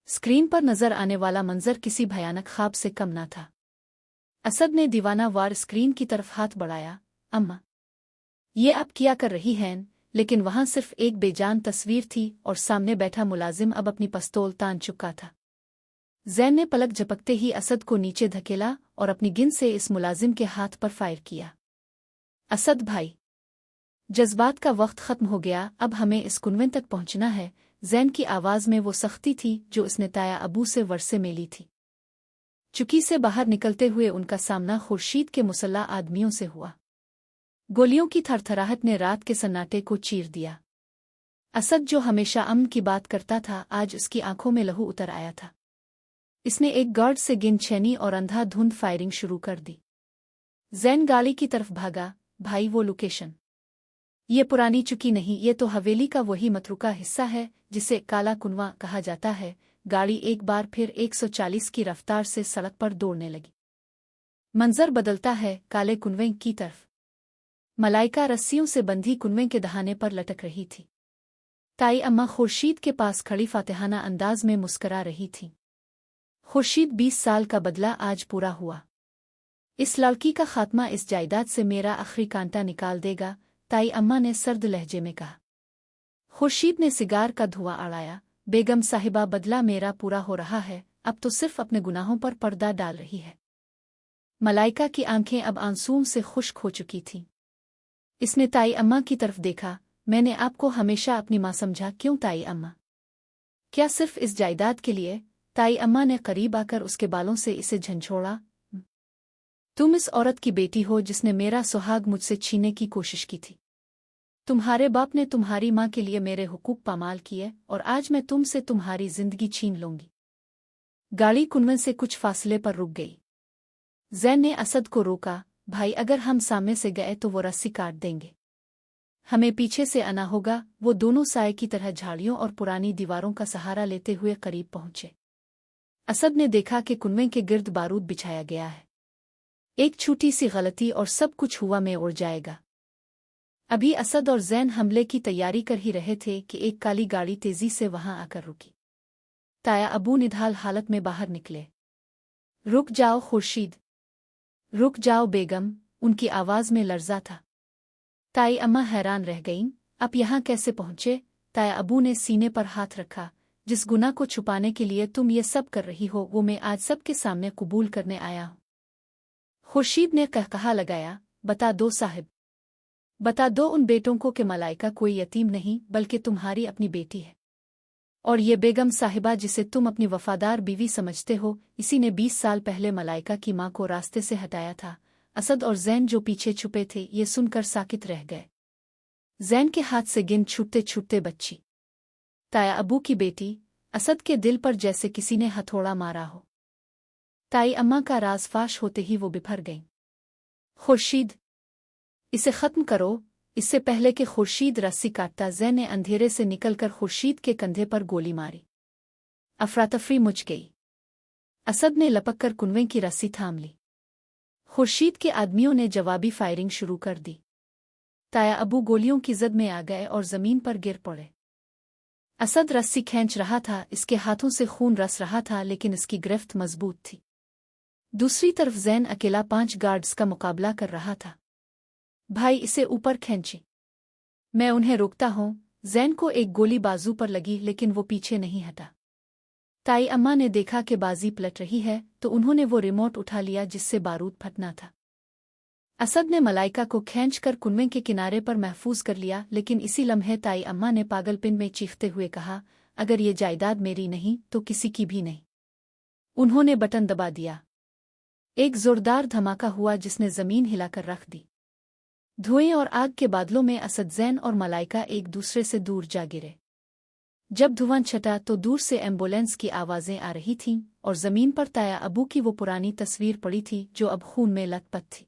Screen पर नजर आने वाला मंजर किसी भयानक ख्वाब से कम न था। असद ने दीवाना वार स्क्रीन की तरफ हाथ बढ़ाया। अम्मा, ये आप क्या कर रही हैं? लेकिन वहां सिर्फ एक बेजान तस्वीर थी और सामने बैठा मुलाजिम अब अपनी पिस्तौल तान चुका था। जैन ने पलक झपकते ही असद को नीचे धकेला और अपनी गिन से इस मुलाजिम के हाथ पर फायर किया। असद भाई, जज्बात का वक्त खत्म हो गया, अब हमें इस कुनवें तक पहुंचना है। जैन की आवाज में वो सख्ती थी जो उसने ताया अबू से वर्षे में ली थी। चुकी से बाहर निकलते हुए उनका सामना खुर्शीद के मुसल्ला आदमियों से हुआ। गोलियों की थरथराहट ने रात के सन्नाटे को चीर दिया। असद जो हमेशा अमन की बात करता था, आज उसकी आंखों में लहू उतर आया था। इसने एक गार्ड से गिन छेनी और अंधाधुंध फायरिंग शुरू कर दी। जैन गाड़ी की तरफ भागा। भाई, वो लोकेशन ये पुरानी चुकी नहीं, ये तो हवेली का वही मतरूका हिस्सा है जिसे काला कुनवा कहा जाता है। गाड़ी एक बार फिर 140 की रफ्तार से सड़क पर दौड़ने लगी। मंजर बदलता है काले कुनवे की तरफ। मलाइका रस्सियों से बंधी कुनवे के दहाने पर लटक रही थी। ताई अम्मा खुर्शीद के पास खड़ी फातिहाना अंदाज में मुस्करा रही थी। खुर्शीद, 20 साल का बदला आज पूरा हुआ। इस लड़की का खात्मा इस जायदाद से मेरा आखिरी कांटा निकाल देगा, ताई अम्मा ने सर्द लहजे में कहा। खुर्शीद ने सिगार का धुआं अड़ाया। बेगम साहिबा, बदला मेरा पूरा हो रहा है, अब तो सिर्फ अपने गुनाहों पर पर्दा डाल रही है। मलाइका की आंखें अब आंसुओं से खुश्क हो चुकी थीं। इसने ताई अम्मा की तरफ देखा। मैंने आपको हमेशा अपनी माँ समझा। क्यों ताई अम्मा? क्या सिर्फ इस जायदाद के लिए? ताई अम्मा ने करीब आकर उसके बालों से इसे झंझोड़ा। तुम इस औरत की बेटी हो जिसने मेरा सुहाग मुझसे छीनने की कोशिश की थी। तुम्हारे बाप ने तुम्हारी माँ के लिए मेरे हुकूक पामाल किए और आज मैं तुमसे तुम्हारी जिंदगी छीन लूंगी। गाड़ी कुनवन से कुछ फासले पर रुक गई। जैन ने असद को रोका। भाई, अगर हम सामने से गए तो वो रस्सी काट देंगे। हमें पीछे से आना होगा। वो दोनों साए की तरह झाड़ियों और पुरानी दीवारों का सहारा लेते हुए करीब पहुंचे। असद ने देखा कि कुनवे के गिर्द बारूद बिछाया गया है। एक छोटी सी गलती और सब कुछ हुआ में उड़ जाएगा। अभी असद और जैन हमले की तैयारी कर ही रहे थे कि एक काली गाड़ी तेजी से वहां आकर रुकी। ताया अबू निढाल हालत में बाहर निकले। रुक जाओ खुर्शीद, रुक जाओ बेगम, उनकी आवाज में लर्जा था। ताई अम्मा हैरान रह गईं। आप यहाँ कैसे पहुंचे? ताया अबू ने सीने पर हाथ रखा। जिस गुनाह को छुपाने के लिए तुम ये सब कर रही हो, वो मैं आज सबके सामने कबूल करने आया हूं। खुर्शीद ने कहकहा लगाया। बता दो साहिब, बता दो उन बेटों को कि मलाइका कोई यतीम नहीं बल्कि तुम्हारी अपनी बेटी है। और ये बेगम साहिबा जिसे तुम अपनी वफादार बीवी समझते हो, इसी ने 20 साल पहले मलाइका की मां को रास्ते से हटाया था। असद और जैन जो पीछे छुपे थे, ये सुनकर साकित रह गए। जैन के हाथ से गिन छूटते छूटते बच्ची, ताया अबू की बेटी। असद के दिल पर जैसे किसी ने हथौड़ा मारा हो। ताई अम्मा का राज फाश होते ही वो बिफर गईं। खुर्शीद, इसे खत्म करो। इससे पहले कि खुर्शीद रस्सी काटता, जैन ने अंधेरे से निकलकर खुर्शीद के कंधे पर गोली मारी। अफरातफरी मुच गई। असद ने लपककर कुनवे की रस्सी थाम ली। खुर्शीद के आदमियों ने जवाबी फायरिंग शुरू कर दी। ताया अबू गोलियों की जद में आ गए और जमीन पर गिर पड़े। असद रस्सी खींच रहा था, इसके हाथों से खून रस रहा था, लेकिन इसकी गिरफ्त मजबूत थी। दूसरी तरफ जैन अकेला 5 गार्ड्स का मुकाबला कर रहा था। भाई, इसे ऊपर खींची, मैं उन्हें रोकता हूं। जैन को एक गोली बाजू पर लगी, लेकिन वो पीछे नहीं हटा। ताई अम्मा ने देखा कि बाजी पलट रही है तो उन्होंने वो रिमोट उठा लिया जिससे बारूद फटना था। असद ने मलाइका को खींचकर कुनवे के किनारे पर महफूज कर लिया, लेकिन इसी लम्हे ताई अम्मा ने पागलपन में चीखते हुए कहा, अगर ये जायदाद मेरी नहीं तो किसी की भी नहीं। उन्होंने बटन दबा दिया। एक जोरदार धमाका हुआ जिसने जमीन हिलाकर रख दी। धुएं और आग के बादलों में असद, जैन और मलाइका एक दूसरे से दूर जा गिरे। जब धुआं छटा तो दूर से एम्बुलेंस की आवाजें आ रही थीं और जमीन पर ताया अबू की वो पुरानी तस्वीर पड़ी थी जो अब खून में लथपथ थी।